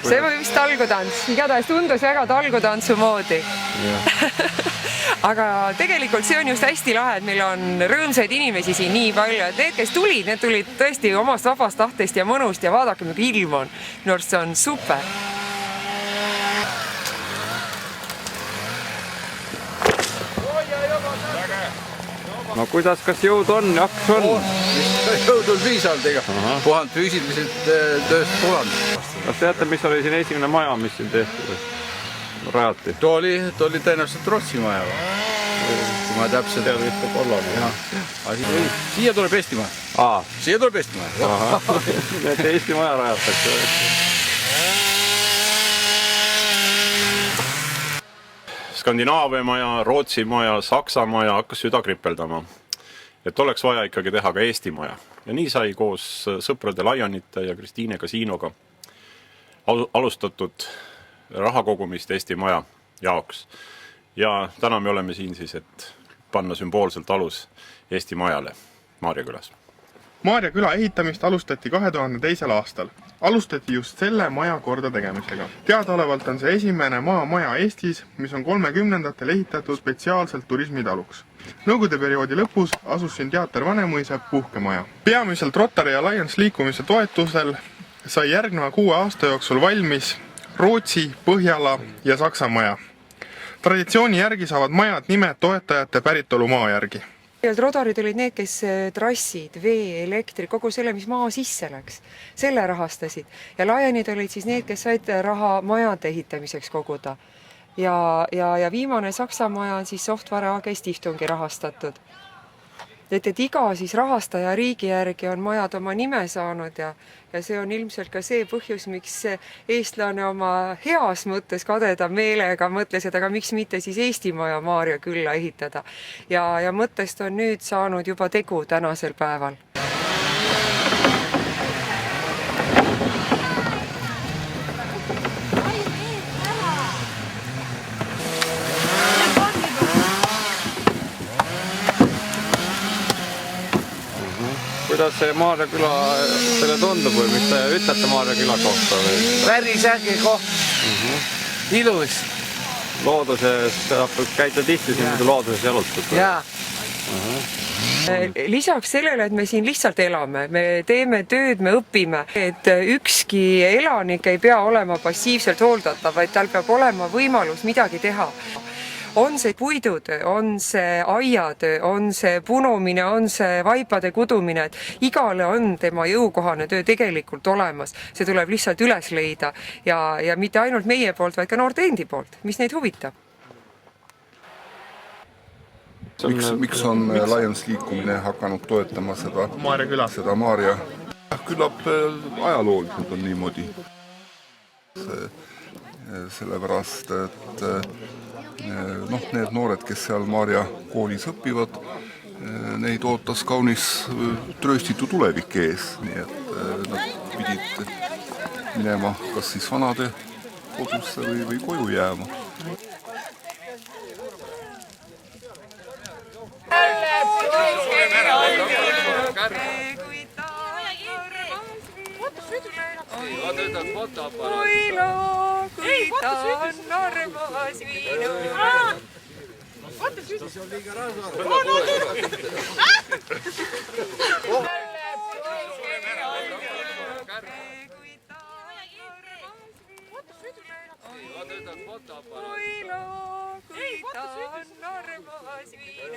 See või vist talgutants, igatahes tundus väga talgutantsu moodi. Aga tegelikult see on just hästi lahe, et meil on rõõmsaid inimesi siin nii palju, et need, kes tulid, need tulid tõesti omast vabast tahtest ja mõnust ja vaadake, milline ilm on. Minu arust see on super. No kuidas, kas jõud on, jaks on? Jõud on piisavalt, ega puhand füüsiliselt tööst puhand. Kas teate, mis oli siin esimene maja, mis siin tehti? Rajati? Too oli tõenäoliselt Rootsi maja. Kui ma täpselt... Tead vist kollane. Siia tuleb Eestimaa. Siia tuleb Eestimaa. Need Eesti maja rajatakse. Skandinaavia maja, Rootsi maja, Saksa maja hakkas süda kripeldama. Et oleks vaja ikkagi teha ka Eesti maja. Ja nii sai koos sõprade Lionite ja Kristiine Kasiinoga alustatud rahakogumist Eesti maja jaoks. Ja täna me oleme siin siis, et panna sümboolselt alus Eesti majale Maarja külas. Maarja küla ehitamist alustati 2002. aastal. Alustati just selle maja korda tegemisega. Teadaolevalt on see esimene maamaja Eestis, mis on 30-ndatel ehitatud spetsiaalselt turismitaluks. Nõukogude perioodi lõpus asus siin teater Vanemõisa puhkemaja. Peamiselt Rotary ja Lions liikumise toetusel sai järgneva 6 aasta jooksul valmis Rootsi, Põhjala ja Saksa maja. Traditsiooni järgi saavad majad nimed toetajate päritolu maa järgi. Rotarid olid need, kes trassid, vee, elektri, kogu selle, mis maa sisse läks, selle rahastasid. Ja Lionid olid siis need, kes said raha majade ehitamiseks koguda. Ja viimane Saksa maja on siis Software AG Stiftungi rahastatud. Et iga siis rahastaja riigi järgi on majad oma nime saanud ja see on ilmselt ka see põhjus, miks eestlane oma heas mõttes kadeda meelega mõtles, et aga miks mitte siis Eesti maja Maarja külla ehitada. Ja mõttest on nüüd saanud juba tegu tänasel päeval. Kuidas see Maarja küla selle tundub või mis te ütlete Maarja küla kohta? Päris äge koht. Ilus. Looduses, käite tihti siin looduses jalutada? Jaa. Lisaks sellele, et me siin lihtsalt elame, me teeme tööd, me õpime, et ükski elanik ei pea olema passiivselt hooldatav, vaid tal peab olema võimalus midagi teha. On see puidutöö, on see aiatöö, on see punumine, on see vaipade kudumine, et igale on tema jõukohane töö tegelikult olemas. See tuleb lihtsalt üles leida ja mitte ainult meie poolt, vaid ka noorte endi poolt, mis neid huvitab. Miks on Lions liikumine hakanud toetama seda Maarja küla? Seda Maarja? Küllap ajalooliselt on niimoodi. Sellepärast, et need noored, kes seal Maarja koolis õpivad, neid ootas kaunis trööstitu tulevik ees, nii et nad pidid minema kas siis vanade kodusse või koju jääma. Kui ta on armas viinu. See on liiga rasva. Kui ta on armas viinu.